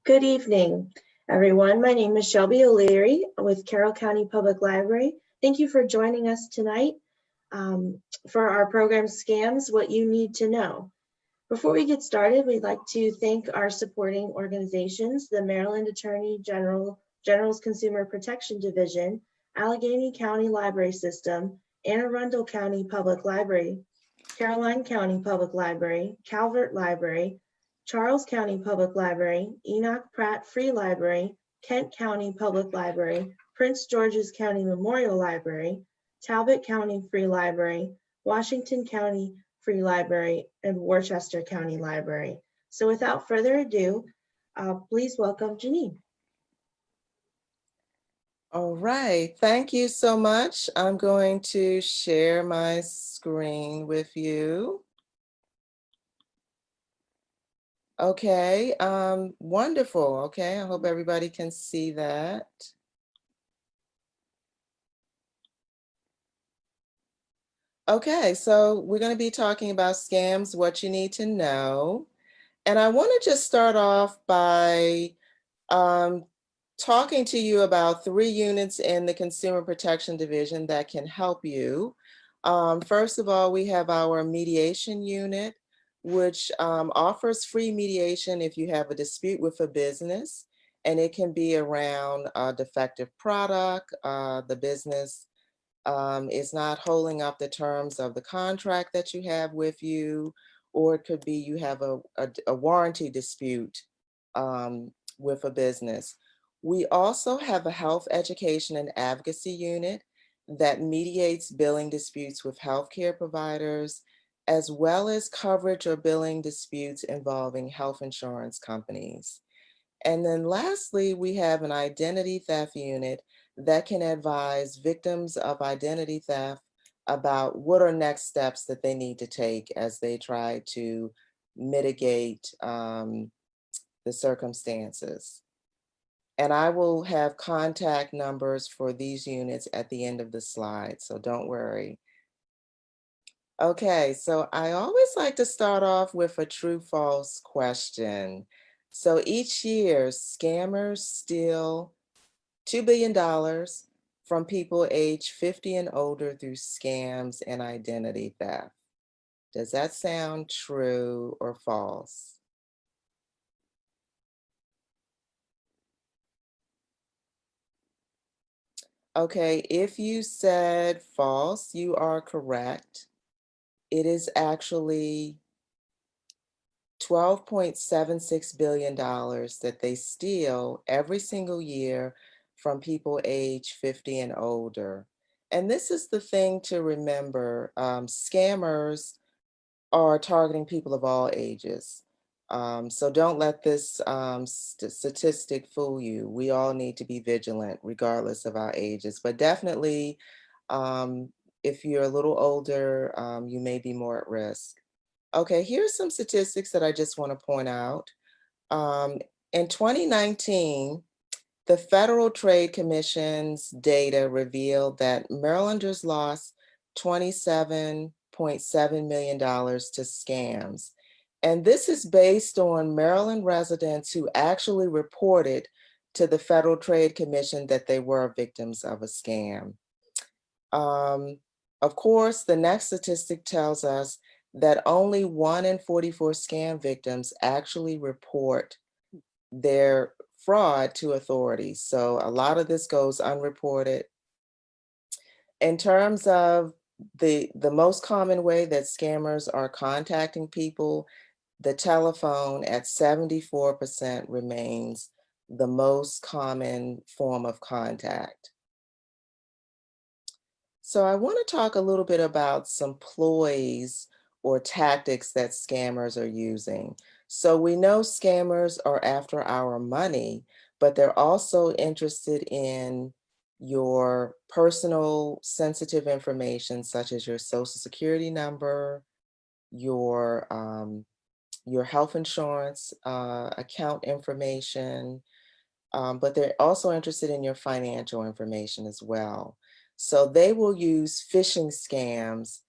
Good evening, everyone. My name is Shelby O'Leary with Carroll County Public Library. Thank you for joining us tonight for our program Scams, What You Need to Know. Before we get started, we'd like to thank our supporting organizations, the Maryland Attorney General's Consumer Protection Division, Allegheny County Library System, Anne Arundel County Public Library, Caroline County Public Library, Calvert Library, Charles County Public Library, Enoch Pratt Free Library, Kent County Public Library, Prince George's County Memorial Library, Talbot County Free Library, Washington County Free Library, and Worcester County Library. So without further ado, please welcome Janine. All right, thank you so much. I'm going to share my screen with you. Okay, wonderful. Okay, I hope everybody can see that. Okay, so we're going to be talking about scams, what you need to know. And I want to just start off by talking to you about 3 units in the Consumer Protection Division that can help you. First of all, we have our mediation unit, which offers free mediation if you have a dispute with a business, and it can be around a defective product, the business is not holding up the terms of the contract that you have with you, or it could be you have a warranty dispute with a business. We also have a health education and advocacy unit that mediates billing disputes with healthcare providers, as well as coverage or billing disputes involving health insurance companies. And then lastly, we have an identity theft unit that can advise victims of identity theft about what are next steps that they need to take as they try to mitigate the circumstances. And I will have contact numbers for these units at the end of the slide, so don't worry. Okay, so I always like to start off with a true-false question. So each year, scammers steal $2 billion from people aged 50 and older through scams and identity theft. Does that sound true or false? Okay, if you said false, you are correct. It is actually $12.76 billion that they steal every single year from people age 50 and older. And this is the thing to remember. Scammers are targeting people of all ages. So don't let this statistic fool you. We all need to be vigilant regardless of our ages, but definitely if you're a little older, you may be more at risk. Okay, here's some statistics that I just want to point out. In 2019, the Federal Trade Commission's data revealed that Marylanders lost $27.7 million to scams. And this is based on Maryland residents who actually reported to the Federal Trade Commission that they were victims of a scam. Of course, the next statistic tells us that only 1 in 44 scam victims actually report their fraud to authorities. So a lot of this goes unreported. In terms of the most common way that scammers are contacting people, the telephone at 74% remains the most common form of contact. So I want to talk a little bit about some ploys or tactics that scammers are using. So we know scammers are after our money, but they're also interested in your personal sensitive information, such as your social security number, your health insurance account information, but they're also interested in your financial information as well. So they will use phishing scams,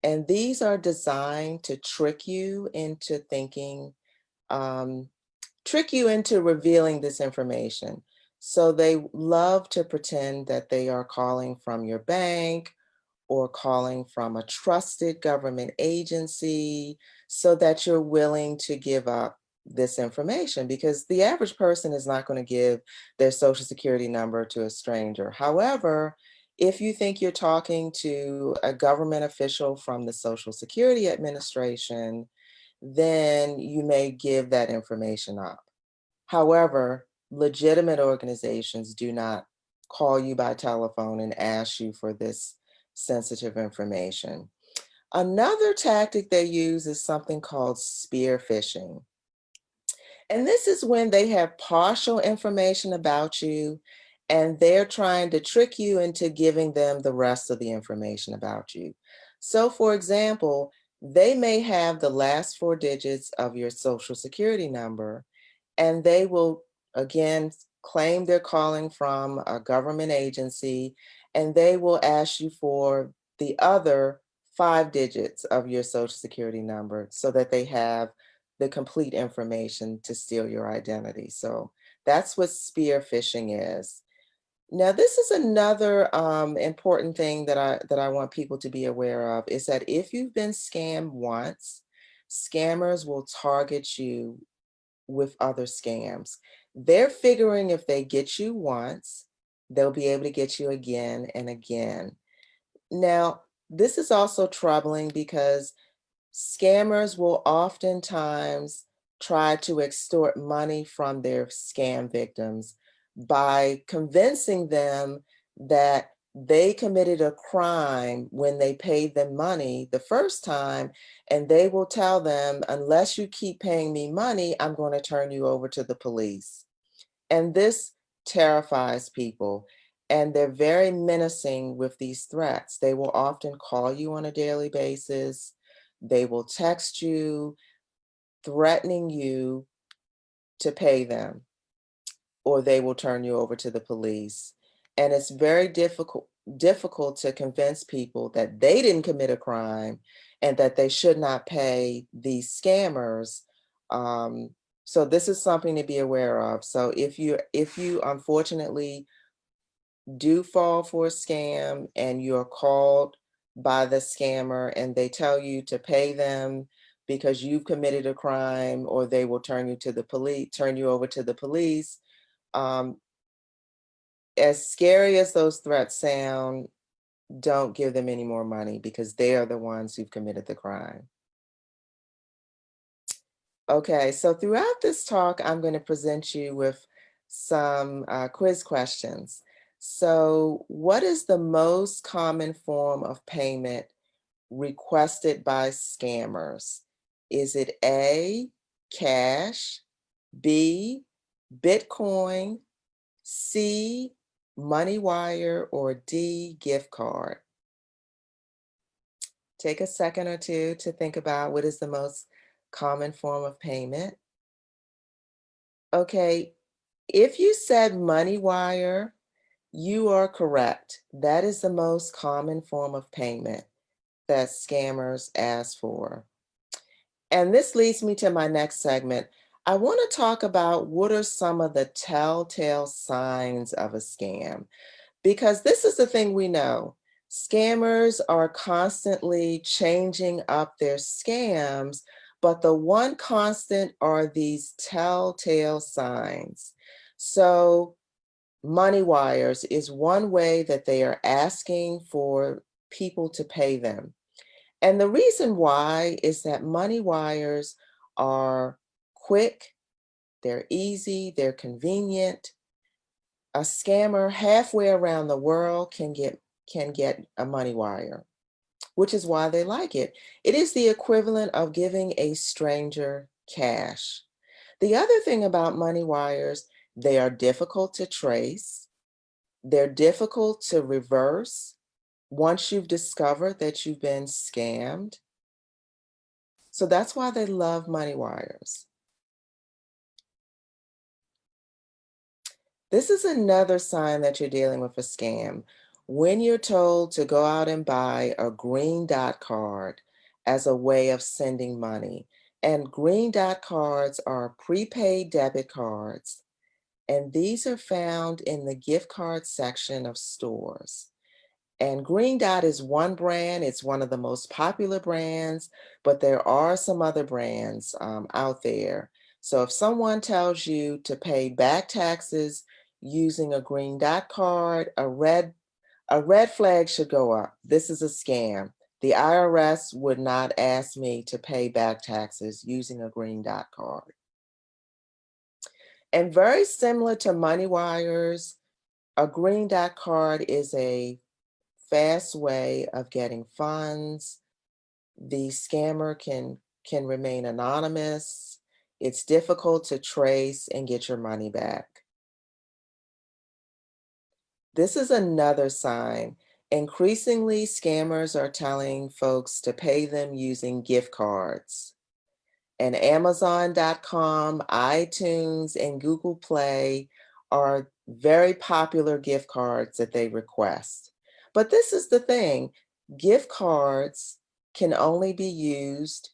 and these are designed to trick you into thinking trick you into revealing this information. So they love to pretend that they are calling from your bank or calling from a trusted government agency so that you're willing to give up this information, because the average person is not going to give their social security number to a stranger. However, if you think you're talking to a government official from the Social Security Administration, then you may give that information up. However, legitimate organizations do not call you by telephone and ask you for this sensitive information. Another tactic they use is something called spear phishing. And this is when they have partial information about you and they're trying to trick you into giving them the rest of the information about you. So, for example, they may have the last four digits of your social security number, and they will again claim they're calling from a government agency, and they will ask you for the other five digits of your social security number so that they have the complete information to steal your identity. So that's what spear phishing is. Now, this is another important thing that I want people to be aware of, is that if you've been scammed once, scammers will target you with other scams. They're figuring if they get you once, they'll be able to get you again and again. Now, this is also troubling because scammers will oftentimes try to extort money from their scam victims by convincing them that they committed a crime when they paid them money the first time, and they will tell them, unless you keep paying me money, I'm going to turn you over to the police. And this terrifies people. And they're very menacing with these threats. They will often call you on a daily basis. They will text you, threatening you to pay them, or they will turn you over to the police. And it's very difficult to convince people that they didn't commit a crime and that they should not pay these scammers. So this is something to be aware of. So if you unfortunately do fall for a scam and you're called by the scammer and they tell you to pay them because you've committed a crime, or they will turn you over to the police, um, as scary as those threats sound, don't give them any more money because they are the ones who've committed the crime. Okay, so throughout this talk, I'm going to present you with some quiz questions. So, what is the most common form of payment requested by scammers? Is it A, cash, B, Bitcoin, C, money wire, or D, gift card? Take a second or two to think about what is the most common form of payment. Okay, if you said money wire, you are correct. That is the most common form of payment that scammers ask for. And this leads me to my next segment. I want to talk about what are some of the telltale signs of a scam, because this is the thing we know. Scammers are constantly changing up their scams, but the one constant are these telltale signs. So, money wires is one way that they are asking for people to pay them. And the reason why is that money wires are quick, they're easy, they're convenient. A scammer halfway around the world can get a money wire, which is why they like it. It is the equivalent of giving a stranger cash. The other thing about money wires, they are difficult to trace. They're difficult to reverse once you've discovered that you've been scammed. So that's why they love money wires. This is another sign that you're dealing with a scam. When you're told to go out and buy a green dot card as a way of sending money. And green dot cards are prepaid debit cards, and these are found in the gift card section of stores. And Green Dot is one brand. It's one of the most popular brands, but there are some other brands out there. So if someone tells you to pay back taxes using a Green Dot card, a red flag should go up. This is a scam. The IRS would not ask me to pay back taxes using a Green Dot card. And very similar to money wires, a Green Dot card is a fast way of getting funds. The scammer can remain anonymous. It's difficult to trace and get your money back. This is another sign. Increasingly, scammers are telling folks to pay them using gift cards. And Amazon.com, iTunes, and Google Play are very popular gift cards that they request. But this is the thing, gift cards can only be used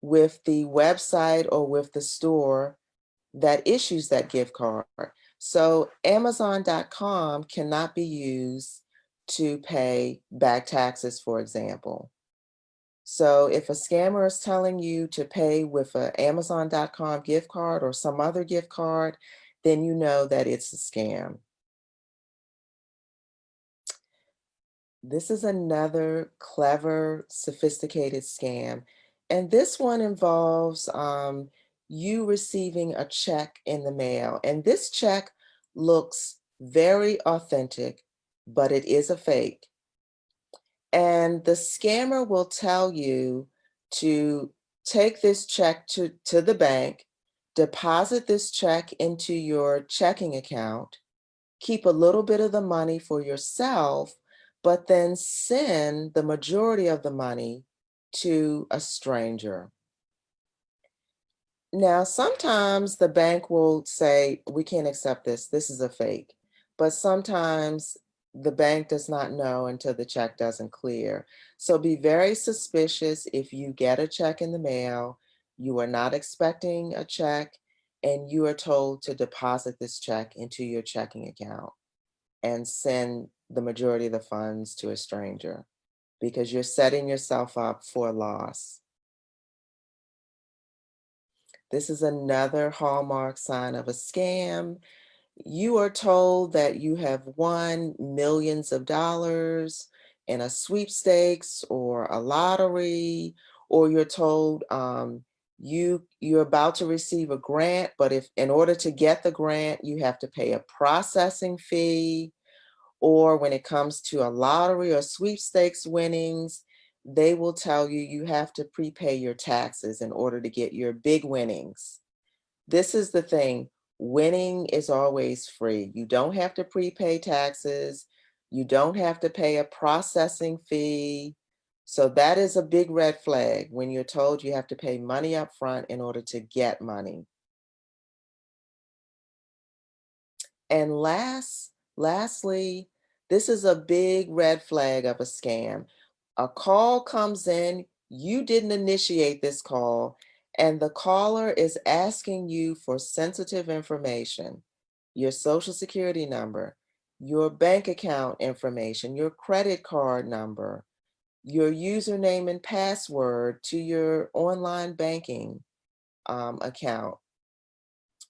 with the website or with the store that issues that gift card. So Amazon.com cannot be used to pay back taxes, for example. So if a scammer is telling you to pay with an Amazon.com gift card or some other gift card, then you know that it's a scam. This is another clever, sophisticated scam. And this one involves you receiving a check in the mail. And this check looks very authentic, but it is a fake. And the scammer will tell you to take this check to the bank, deposit this check into your checking account, keep a little bit of the money for yourself, but then send the majority of the money to a stranger. Now, sometimes the bank will say, we can't accept this. This is a fake. But sometimes the bank does not know until the check doesn't clear. So be very suspicious if you get a check in the mail, you are not expecting a check, and you are told to deposit this check into your checking account and send the majority of the funds to a stranger because you're setting yourself up for a loss. This is another hallmark sign of a scam. You are told that you have won millions of dollars in a sweepstakes or a lottery, or you're told you're about to receive a grant, but if in order to get the grant, you have to pay a processing fee. Or when it comes to a lottery or sweepstakes winnings, they will tell you you have to prepay your taxes in order to get your big winnings. This is the thing, winning is always free. You don't have to prepay taxes. You don't have to pay a processing fee. So that is a big red flag when you're told you have to pay money up front in order to get money. And lastly, this is a big red flag of a scam. A call comes in, you didn't initiate this call, and the caller is asking you for sensitive information, your social security number, your bank account information, your credit card number, your username and password to your online banking account.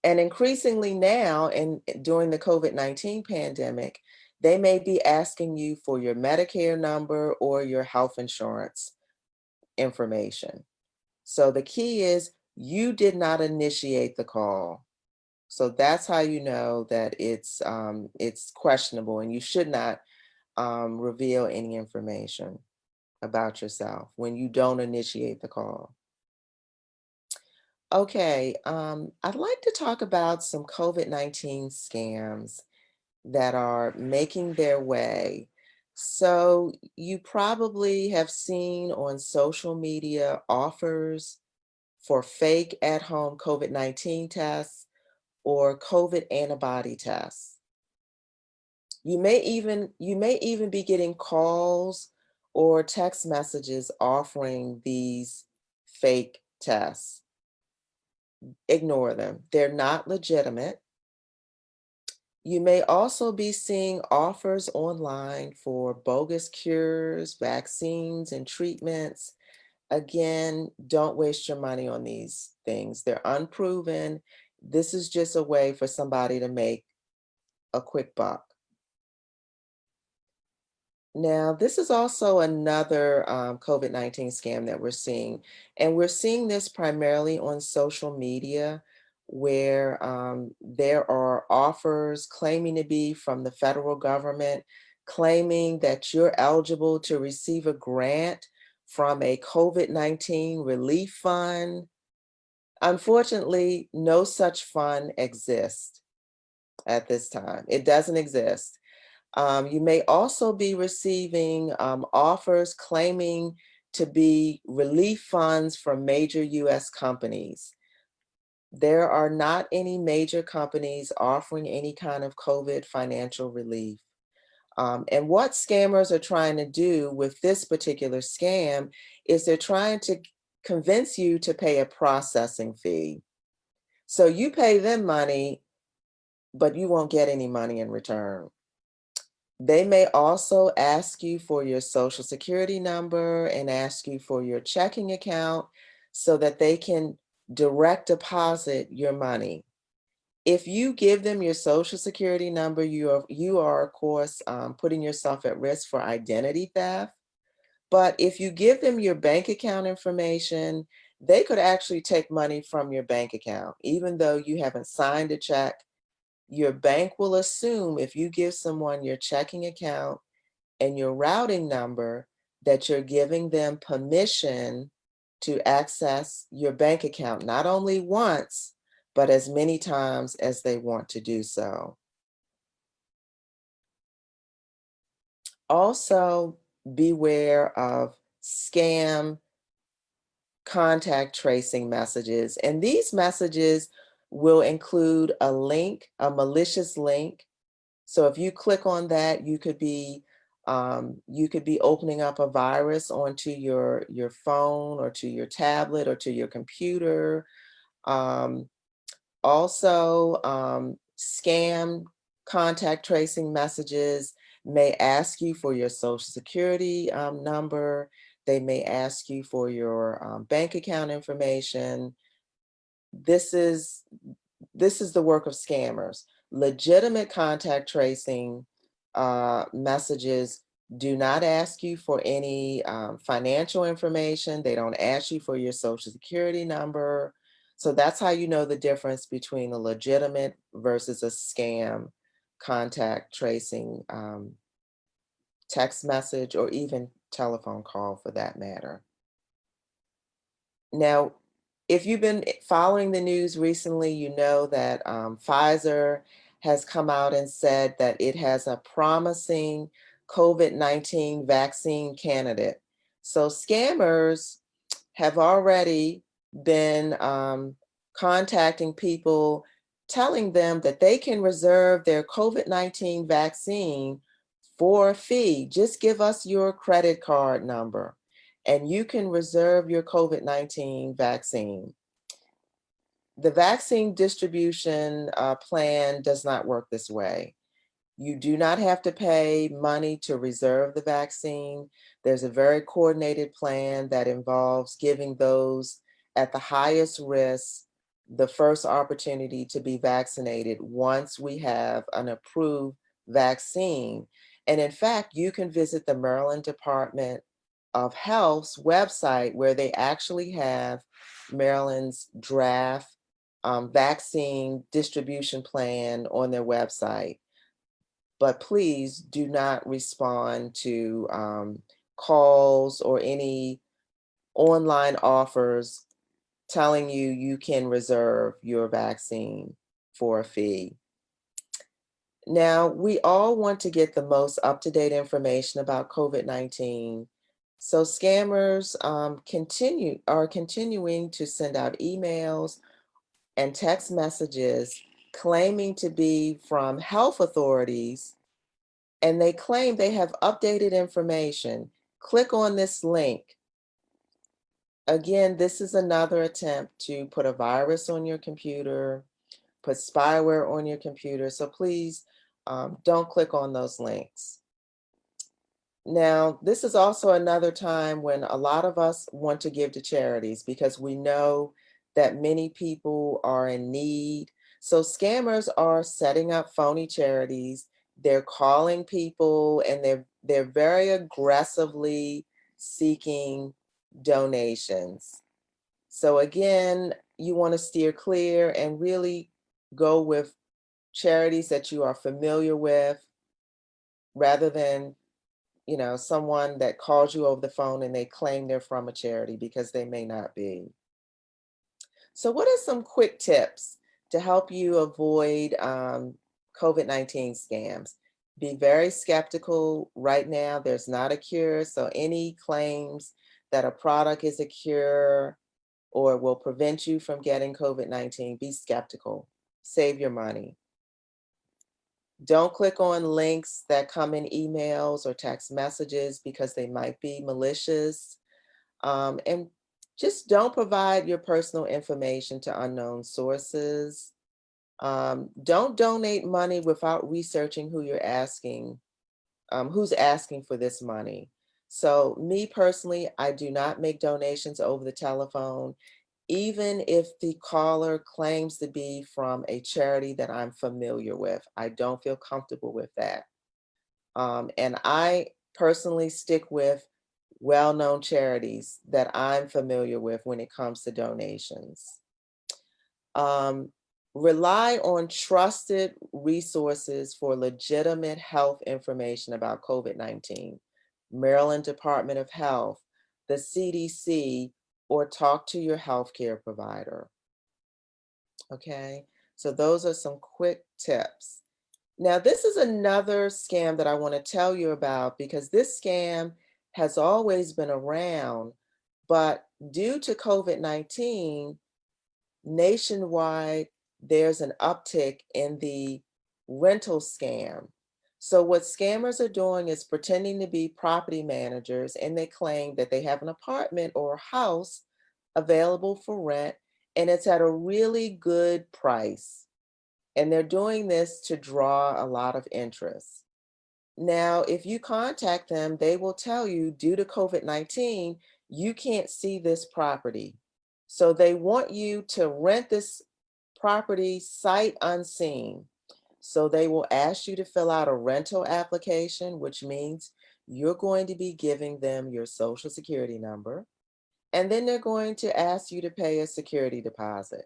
And increasingly now, and during the COVID-19 pandemic, they may be asking you for your Medicare number or your health insurance information. So the key is you did not initiate the call. So that's how you know that it's questionable, and you should not reveal any information about yourself when you don't initiate the call. Okay, I'd like to talk about some COVID-19 scams that are making their way. So you probably have seen on social media offers for fake at-home COVID-19 tests or COVID antibody tests. You may even be getting calls or text messages offering these fake tests. Ignore them. They're not legitimate. You may also be seeing offers online for bogus cures, vaccines, and treatments. Again, don't waste your money on these things. They're unproven. This is just a way for somebody to make a quick buck. Now, this is also another COVID-19 scam that we're seeing. And we're seeing this primarily on social media, where there are offers claiming to be from the federal government, claiming that you're eligible to receive a grant from a COVID-19 relief fund. Unfortunately, no such fund exists at this time. It doesn't exist. You may also be receiving offers claiming to be relief funds from major US companies. There are not any major companies offering any kind of COVID financial relief. And what scammers are trying to do with this particular scam is they're trying to convince you to pay a processing fee. So you pay them money, but you won't get any money in return. They may also ask you for your social security number and ask you for your checking account so that they can direct deposit your money. If you give them your social security number, you are of course putting yourself at risk for identity theft. But if you give them your bank account information, they could actually take money from your bank account, even though you haven't signed a check. Your bank will assume if you give someone your checking account and your routing number that you're giving them permission to access your bank account, not only once, but as many times as they want to do so. Also, beware of scam contact tracing messages. And these messages will include a link, a malicious link. So if you click on that, you could be opening up a virus onto your phone or to your tablet or to your computer. Um, Also, scam contact tracing messages may ask you for your social security number. They may ask you for your bank account information. This is the work of scammers. Legitimate contact tracing messages do not ask you for any financial information. They don't ask you for your social security number. So that's how you know the difference between a legitimate versus a scam contact tracing text message or even telephone call for that matter. Now, if you've been following the news recently, you know that Pfizer has come out and said that it has a promising COVID-19 vaccine candidate. So scammers have already been contacting people, telling them that they can reserve their COVID-19 vaccine for a fee. Just give us your credit card number and you can reserve your COVID-19 vaccine. The vaccine distribution plan does not work this way. You do not have to pay money to reserve the vaccine. There's a very coordinated plan that involves giving those at the highest risk the first opportunity to be vaccinated once we have an approved vaccine. And in fact, you can visit the Maryland Department of Health's website where they actually have Maryland's draft vaccine distribution plan on their website. But please do not respond to calls or any online offers telling you you can reserve your vaccine for a fee. Now, we all want to get the most up-to-date information about COVID-19. So scammers are continuing to send out emails and text messages claiming to be from health authorities, and they claim they have updated information. Click on this link Again, this is another attempt to put a virus on your computer, put spyware on your computer. So please don't click on those links. Now, this is also another time when a lot of us want to give to charities because we know that many people are in need. So scammers are setting up phony charities. They're calling people and they're very aggressively seeking donations. So again, you want to steer clear and really go with charities that you are familiar with rather than someone that calls you over the phone and they claim they're from a charity because they may not be. So what are some quick tips to help you avoid COVID-19 scams? Be very skeptical. Right now, there's not a cure. So any claims that a product is a cure or will prevent you from getting COVID-19, be skeptical. Save your money. Don't click on links that come in emails or text messages because they might be malicious. And just don't provide your personal information to unknown sources. Don't donate money without researching who you're asking, who's asking for this money. So me personally, I do not make donations over the telephone, even if the caller claims to be from a charity that I'm familiar with. I don't feel comfortable with that. And I personally stick with well-known charities that I'm familiar with when it comes to donations. Um, Rely on trusted resources for legitimate health information about COVID-19. Maryland Department of Health, the CDC, or talk to your healthcare provider. Okay, so those are some quick tips. Now, this is another scam that I want to tell you about because this scam has always been around, but due to COVID-19, nationwide, there's an uptick in the rental scam. So what scammers are doing is pretending to be property managers and they claim that they have an apartment or a house available for rent and it's at a really good price. And they're doing this to draw a lot of interest. Now, if you contact them, they will tell you due to COVID-19, you can't see this property. So they want you to rent this property sight unseen. So they will ask you to fill out a rental application, which means you're going to be giving them your social security number. And then they're going to ask you to pay a security deposit.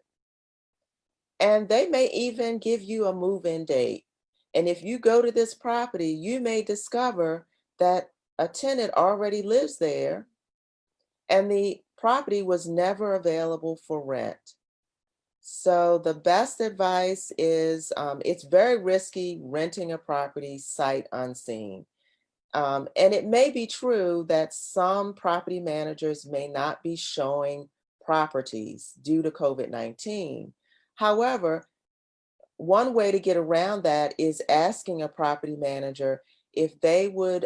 And they may even give you a move-in date. And if you go to this property, you may discover that a tenant already lives there and the property was never available for rent. So the best advice is it's very risky renting a property sight unseen. And it may be true that some property managers may not be showing properties due to COVID-19. However, one way to get around that is asking a property manager if they would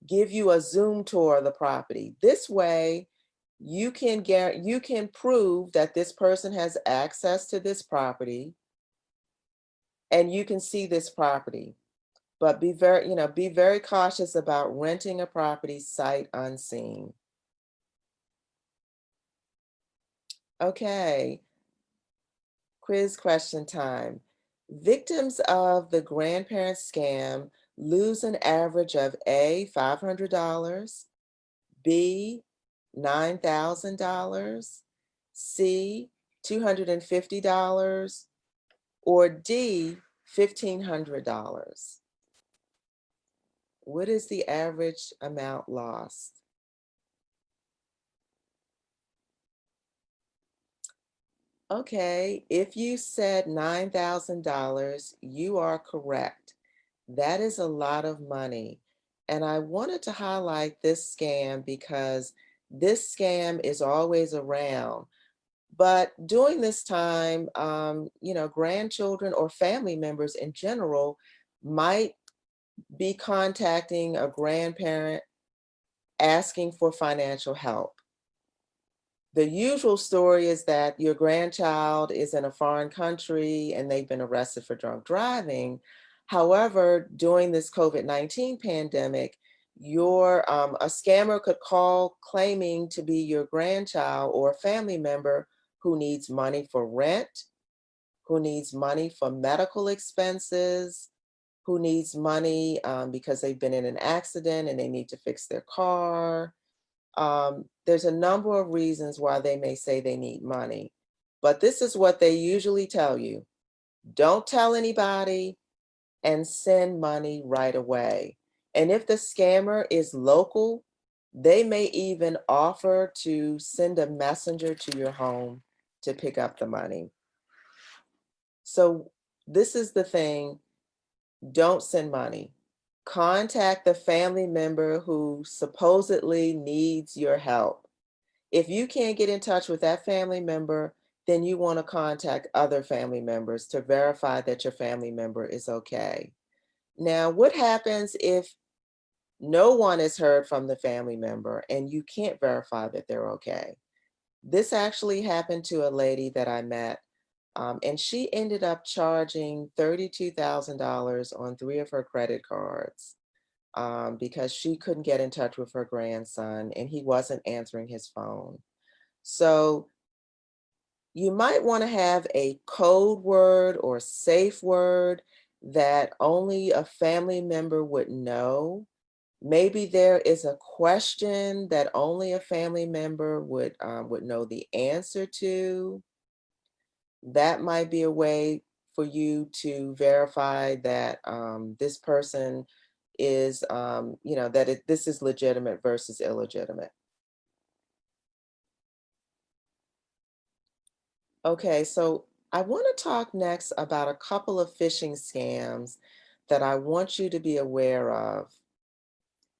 give you a Zoom tour of the property. This way, you can prove that this person has access to this property and you can see this property. But be very cautious about renting a property sight unseen. Okay, quiz question time. Victims of the grandparent scam lose an average of A, $500, B, $9,000, C, $250, or D, $1,500. What is the average amount lost? Okay, if you said $9,000, you are correct. That is a lot of money. And I wanted to highlight this scam because this scam is always around. But during this time, grandchildren or family members in general might be contacting a grandparent asking for financial help. The usual story is that your grandchild is in a foreign country and they've been arrested for drunk driving. However, during this COVID-19 pandemic, a scammer could call claiming to be your grandchild or a family member who needs money for rent, who needs money for medical expenses, who needs money because they've been in an accident and they need to fix their car. There's a number of reasons why they may say they need money, but this is what they usually tell you. Don't tell anybody and send money right away. And if the scammer is local, they may even offer to send a messenger to your home to pick up the money. So this is the thing, don't send money. Contact the family member who supposedly needs your help. If you can't get in touch with that family member, then you want to contact other family members to verify that your family member is okay. Now, what happens if no one is heard from the family member and you can't verify that they're okay? This actually happened to a lady that I met, and she ended up charging $32,000 on 3 of her credit cards because she couldn't get in touch with her grandson and he wasn't answering his phone. So you might want to have a code word or safe word that only a family member would know. Maybe there is a question that only a family member would know the answer to. That might be a way for you to verify that this person is, this is legitimate versus illegitimate. Okay, so I want to talk next about a couple of phishing scams that I want you to be aware of.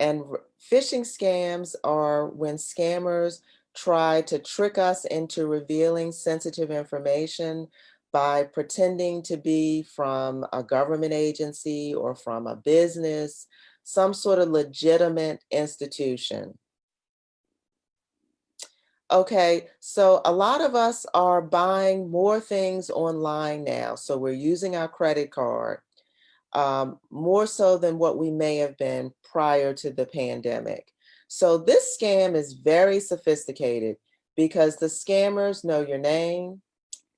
And phishing scams are when scammers try to trick us into revealing sensitive information by pretending to be from a government agency or from a business, some sort of legitimate institution. Okay, so a lot of us are buying more things online now. So we're using our credit card more so than what we may have been prior to the pandemic. So this scam is very sophisticated because the scammers know your name,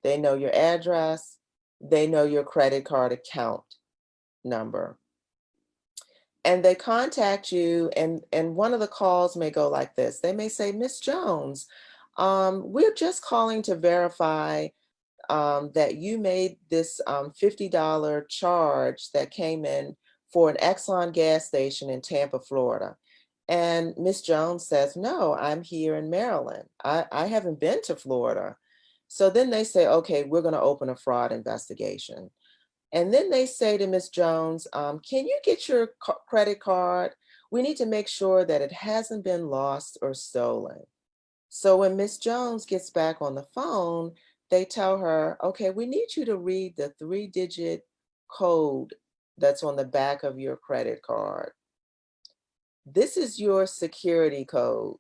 they know your address, they know your credit card account number. And they contact you, and one of the calls may go like this. They may say, Miss Jones, we're just calling to verify that you made this $50 charge that came in for an Exxon gas station in Tampa, Florida. And Miss Jones says, no, I'm here in Maryland. I haven't been to Florida. So then they say, okay, we're going to open a fraud investigation. And then they say to Miss Jones, can you get your credit card? We need to make sure that it hasn't been lost or stolen. So when Miss Jones gets back on the phone, they tell her, okay, we need you to read the 3-digit code that's on the back of your credit card. This is your security code.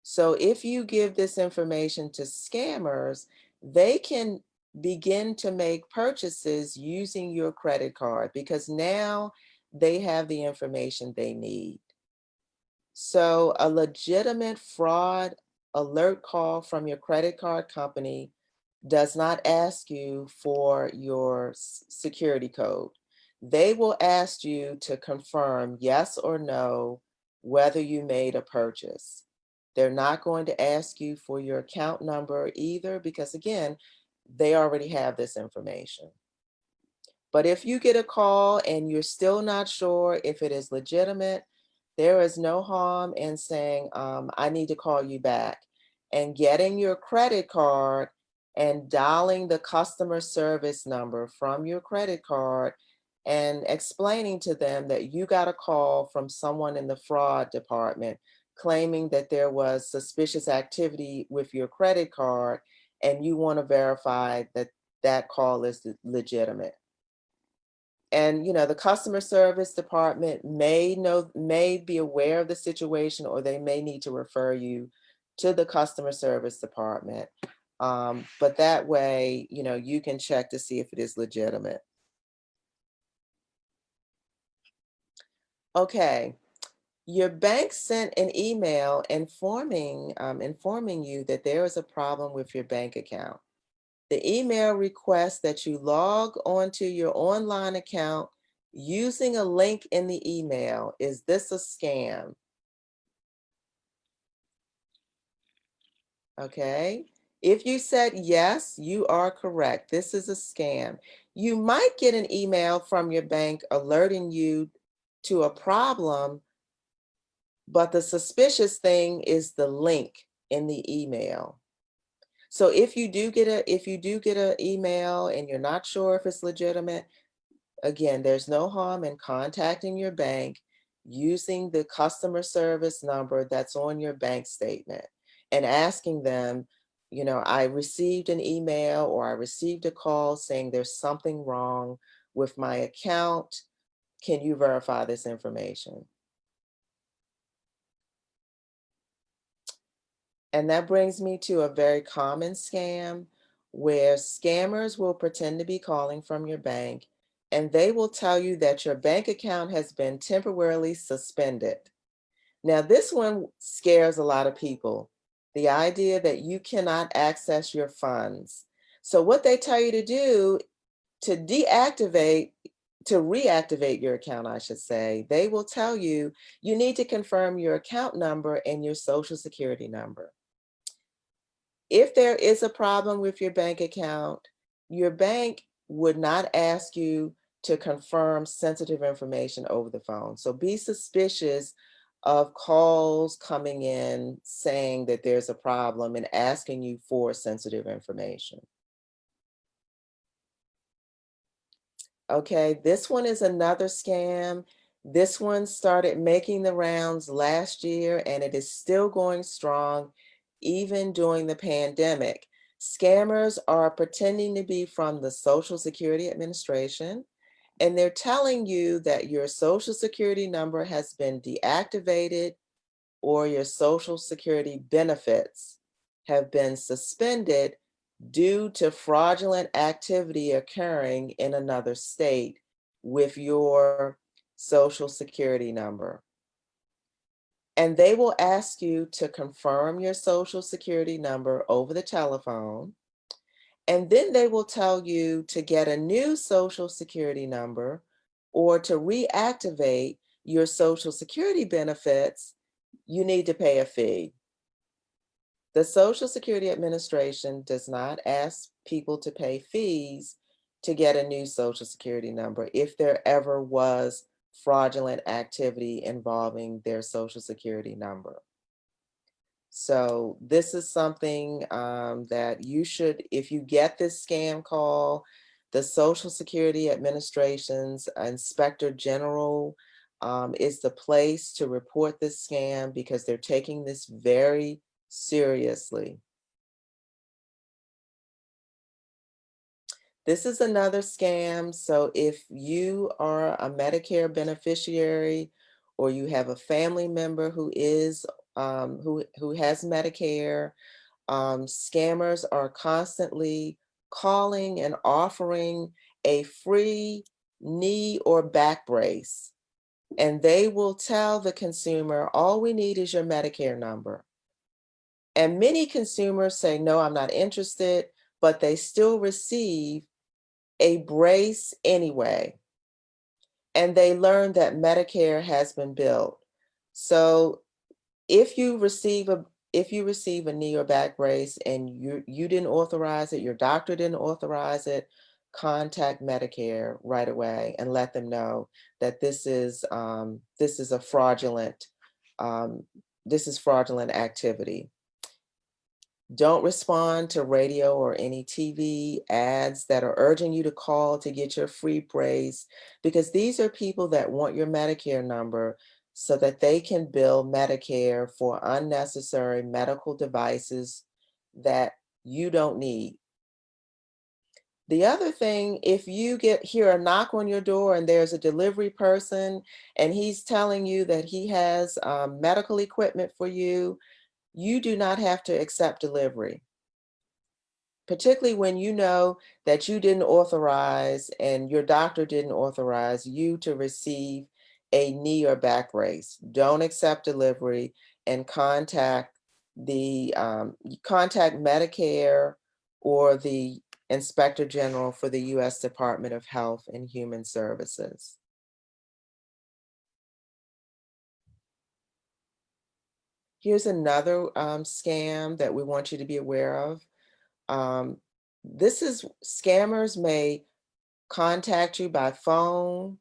So if you give this information to scammers, they can begin to make purchases using your credit card because now they have the information they need. So a legitimate fraud alert call from your credit card company does not ask you for your security code. They will ask you to confirm yes or no whether you made a purchase. They're not going to ask you for your account number either because again, they already have this information. But if you get a call and you're still not sure if it is legitimate, there is no harm in saying, I need to call you back, and getting your credit card and dialing the customer service number from your credit card and explaining to them that you got a call from someone in the fraud department claiming that there was suspicious activity with your credit card and you want to verify that that call is legitimate. And the customer service department may be aware of the situation, or they may need to refer you to the customer service department. But that way, you can check to see if it is legitimate. Okay, your bank sent an email informing you that there is a problem with your bank account. The email requests that you log onto your online account using a link in the email. Is this a scam? Okay. If you said yes, you are correct. This is a scam. You might get an email from your bank alerting you to a problem, but the suspicious thing is the link in the email. So if you do get an email and you're not sure if it's legitimate, again, there's no harm in contacting your bank using the customer service number that's on your bank statement and asking them, I received an email or I received a call saying there's something wrong with my account. Can you verify this information? And that brings me to a very common scam where scammers will pretend to be calling from your bank, and they will tell you that your bank account has been temporarily suspended. Now, this one scares a lot of people. The idea that you cannot access your funds. So what they tell you to do to reactivate your account, I should say, they will tell you you need to confirm your account number and your social security number. If there is a problem with your bank account, your bank would not ask you to confirm sensitive information over the phone. So be suspicious of calls coming in saying that there's a problem and asking you for sensitive information. Okay, this one is another scam. This one started making the rounds last year and it is still going strong even during the pandemic. Scammers are pretending to be from the Social Security Administration, and they're telling you that your Social Security number has been deactivated or your Social Security benefits have been suspended due to fraudulent activity occurring in another state with your Social Security number. And they will ask you to confirm your Social Security number over the telephone. And then they will tell you to get a new Social Security number or to reactivate your Social Security benefits, you need to pay a fee. The Social Security Administration does not ask people to pay fees to get a new Social Security number if there ever was fraudulent activity involving their Social Security number. So this is something that you should, if you get this scam call, the Social Security Administration's Inspector General is the place to report this scam because they're taking this very seriously. This is another scam. So if you are a Medicare beneficiary or you have a family member who is who has Medicare, scammers are constantly calling and offering a free knee or back brace. And they will tell the consumer, all we need is your Medicare number. And many consumers say, no, I'm not interested, but they still receive a brace anyway. And they learn that Medicare has been billed. So if you receive a knee or back brace and you didn't authorize it, your doctor didn't authorize it, contact Medicare right away and let them know that this is a fraudulent fraudulent activity. Don't respond to radio or any TV ads that are urging you to call to get your free brace, because these are people that want your Medicare number so that they can bill Medicare for unnecessary medical devices that you don't need. The other thing, if you hear a knock on your door and there's a delivery person and he's telling you that he has medical equipment for you, you do not have to accept delivery, particularly when you know that you didn't authorize and your doctor didn't authorize you to receive a knee or back brace. Don't accept delivery and contact Medicare or the Inspector General for the U.S. Department of Health and Human Services. Here's another scam that we want you to be aware of. Scammers may contact you by phone.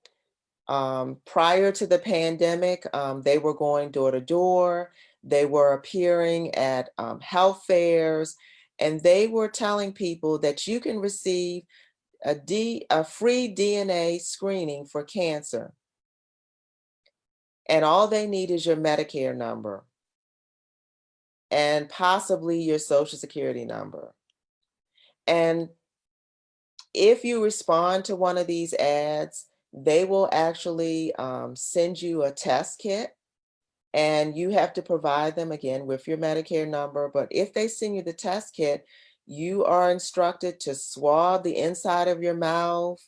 Prior to the pandemic, they were going door to door. They were appearing at health fairs, and they were telling people that you can receive a free DNA screening for cancer. And all they need is your Medicare number and possibly your Social Security number. And if you respond to one of these ads, they will actually send you a test kit, and you have to provide them again with your Medicare number. But if they send you the test kit, you are instructed to swab the inside of your mouth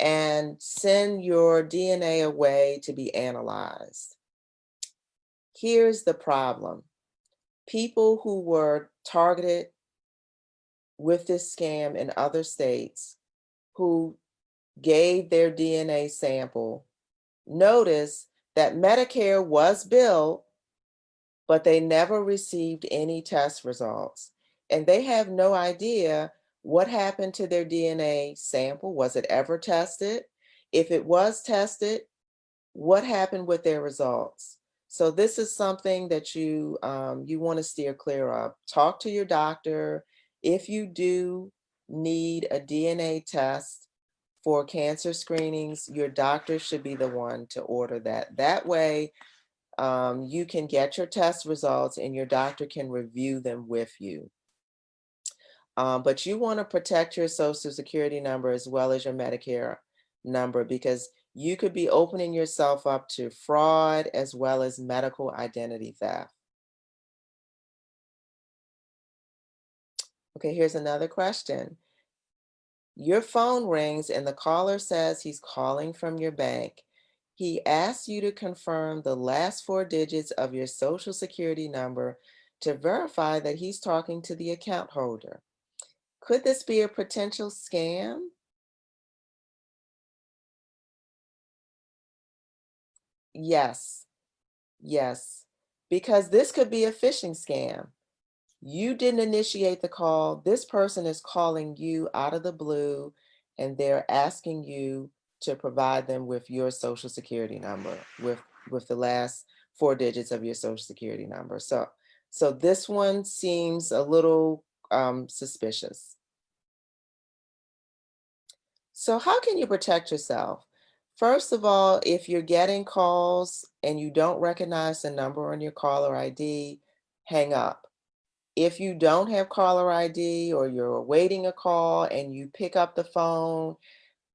and send your DNA away to be analyzed. Here's the problem. People who were targeted with this scam in other states who gave their DNA sample notice that Medicare was billed, but they never received any test results. And they have no idea what happened to their DNA sample. Was it ever tested? If it was tested, what happened with their results? So this is something that you want to steer clear of. Talk to your doctor. If you do need a DNA test for cancer screenings, your doctor should be the one to order that. That way, you can get your test results and your doctor can review them with you. But you want to protect your Social Security number as well as your Medicare number, because you could be opening yourself up to fraud as well as medical identity theft. Okay, here's another question. Your phone rings and the caller says he's calling from your bank. He asks you to confirm the last 4 digits of your Social Security number to verify that he's talking to the account holder. Could this be a potential scam? Yes, yes, because this could be a phishing scam. You didn't initiate the call. This person is calling you out of the blue and they're asking you to provide them with your Social Security number, with the last 4 digits of your Social Security number. So this one seems a little suspicious. So how can you protect yourself? First of all, if you're getting calls and you don't recognize the number on your caller ID, hang up. If you don't have caller ID or you're awaiting a call and you pick up the phone,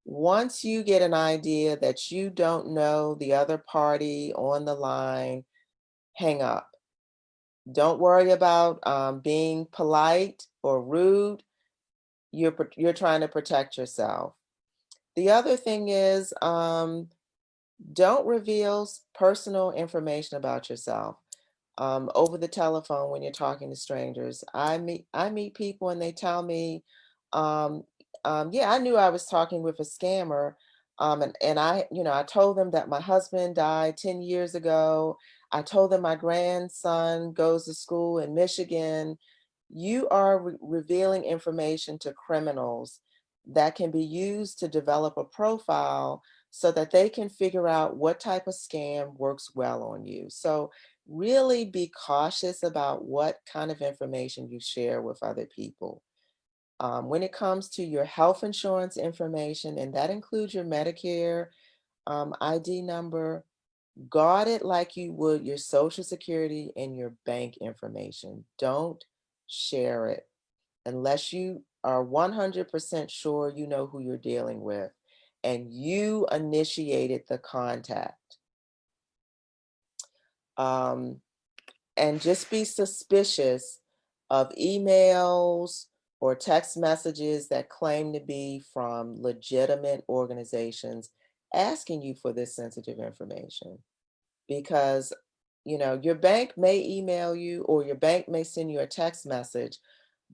once you get an idea that you don't know the other party on the line, hang up. Don't worry about being polite or rude. You're trying to protect yourself. The other thing is, don't reveal personal information about yourself over the telephone when you're talking to strangers. I meet people and they tell me, um, yeah, I knew I was talking with a scammer. And I told them that my husband died 10 years ago. I told them my grandson goes to school in Michigan. You are revealing information to criminals that can be used to develop a profile so that they can figure out what type of scam works well on you. So really be cautious about what kind of information you share with other people. When it comes to your health insurance information, and that includes your Medicare ID number, guard it like you would your Social Security and your bank information. Don't share it unless you are 100% sure you know who you're dealing with and you initiated the contact. And just be suspicious of emails or text messages that claim to be from legitimate organizations asking you for this sensitive information. Because, your bank may email you or your bank may send you a text message,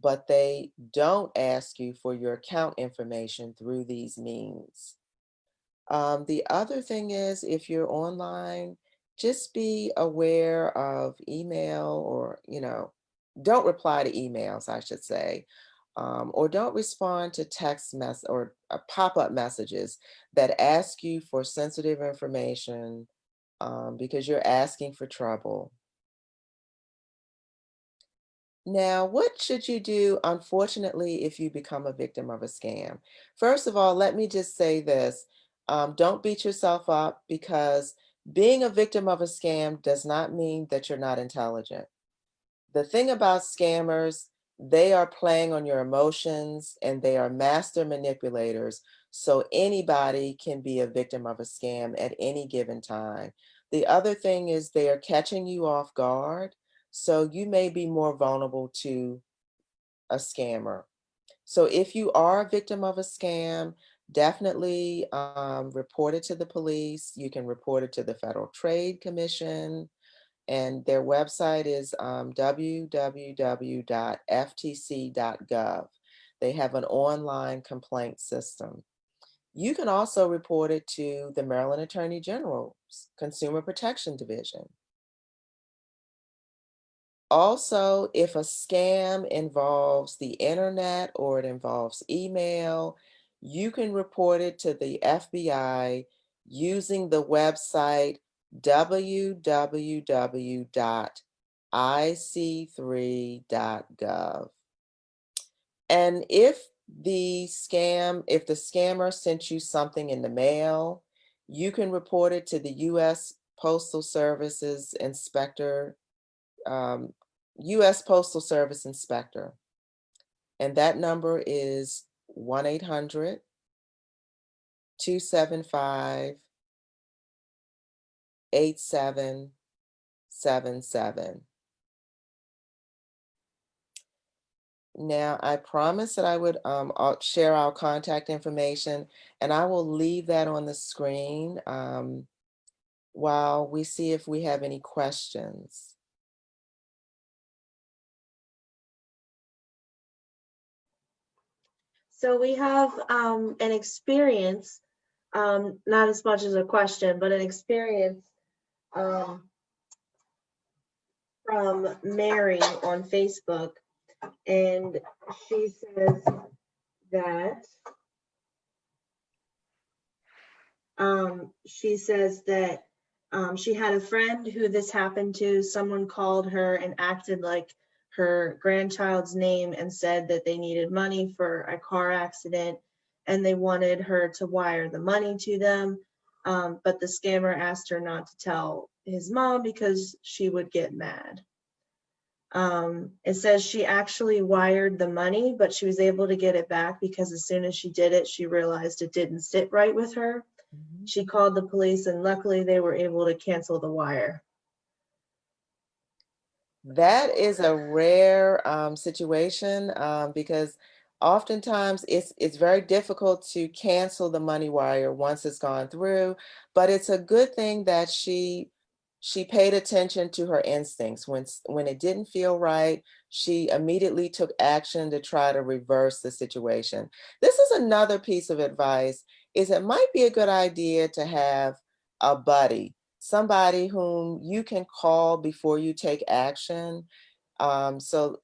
but they don't ask you for your account information through these means. The other thing is, if you're online, just be aware of email or, don't reply to emails, I should say, or don't respond to text mess or pop-up messages that ask you for sensitive information because you're asking for trouble. Now, what should you do, unfortunately, if you become a victim of a scam? First of all, let me just say this. Don't beat yourself up because being a victim of a scam does not mean that you're not intelligent. The thing about scammers, they are playing on your emotions and they are master manipulators. So anybody can be a victim of a scam at any given time. The other thing is they are catching you off guard. So you may be more vulnerable to a scammer. So if you are a victim of a scam, definitely report it to the police. You can report it to the Federal Trade Commission, and their website is www.ftc.gov. They have an online complaint system. You can also report it to the Maryland Attorney General's Consumer Protection Division. Also, if a scam involves the internet or it involves email, you can report it to the FBI using the website www.ic3.gov. And if the scammer sent you something in the mail, you can report it to the U.S. Postal Service's inspector, U.S. Postal Service inspector. And that number is 1-800-275-8777. Now, I promised that I would share our contact information, and I will leave that on the screen while we see if we have any questions. So we have an experience, not as much as a question, but an experience um, from Mary on Facebook. And she says that she had a friend who this happened to. Someone called her and acted like her grandchild's name and said that they needed money for a car accident and they wanted her to wire the money to them. But the scammer asked her not to tell his mom because she would get mad. It says she actually wired the money, but she was able to get it back because as soon as she did it, she realized it didn't sit right with her. Mhm. She called the police and luckily they were able to cancel the wire. That is a rare situation because oftentimes it's very difficult to cancel the money wire once it's gone through. But it's a good thing that she paid attention to her instincts. When it didn't feel right, she immediately took action to try to reverse the situation. This is another piece of advice: is it might be a good idea to have a buddy, somebody whom you can call before you take action. So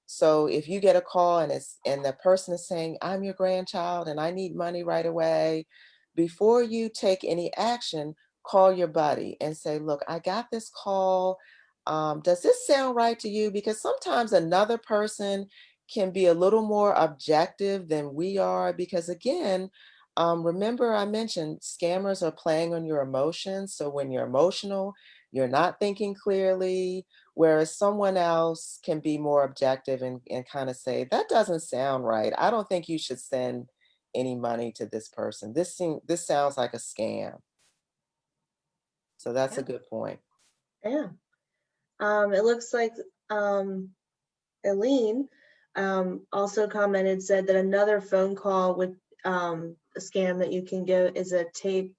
if you get a call and the person is saying, "I'm your grandchild and I need money right away," before you take any action, call your buddy and say, "Look, I got this call. Does this sound right to you?" Because sometimes another person can be a little more objective than we are. Because again, remember I mentioned scammers are playing on your emotions. So when you're emotional, you're not thinking clearly, whereas someone else can be more objective and kind of say, that doesn't sound right. I don't think you should send any money to this person. This sounds like a scam. So that's a Yeah. good point. Yeah. It looks like Eileen also commented, said that another phone call with a scam that you can get is a tape,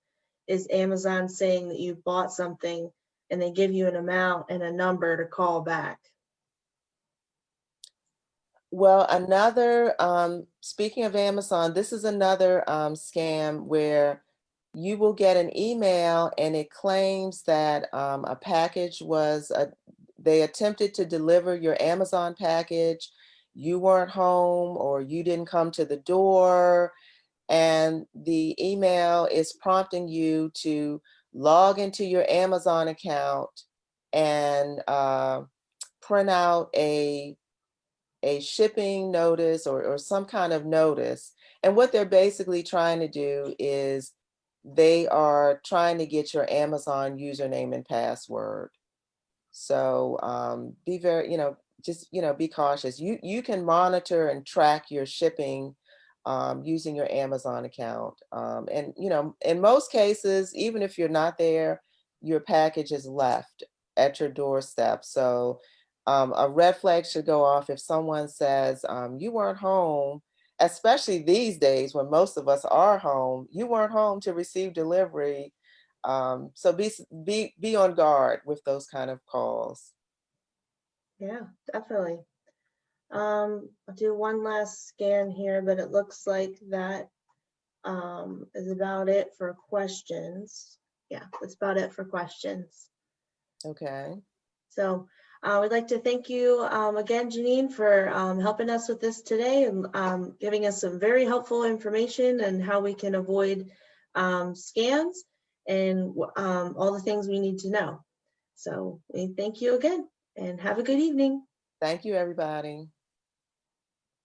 is Amazon saying that you bought something and they give you an amount and a number to call back. Well, another, speaking of Amazon, this is another scam where you will get an email and it claims that a package was, they attempted to deliver your Amazon package, you weren't home or you didn't come to the door, and the email is prompting you to log into your Amazon account and print out a shipping notice or some kind of notice. And what they're basically trying to do is they are trying to get your Amazon username and password. So be very, just, be cautious. You can monitor and track your shipping using your Amazon account. And, in most cases, even if you're not there, your package is left at your doorstep. So a red flag should go off if someone says, you weren't home, especially these days when most of us are home, you weren't home to receive delivery. So be on guard with those kind of calls. Yeah, definitely. I'll do one last scan here, but it looks like that is about it for questions. Yeah, that's about it for questions. Okay. So we'd like to thank you again, Janine, for helping us with this today and giving us some very helpful information and how we can avoid scams and all the things we need to know. So we thank you again and have a good evening. Thank you, everybody.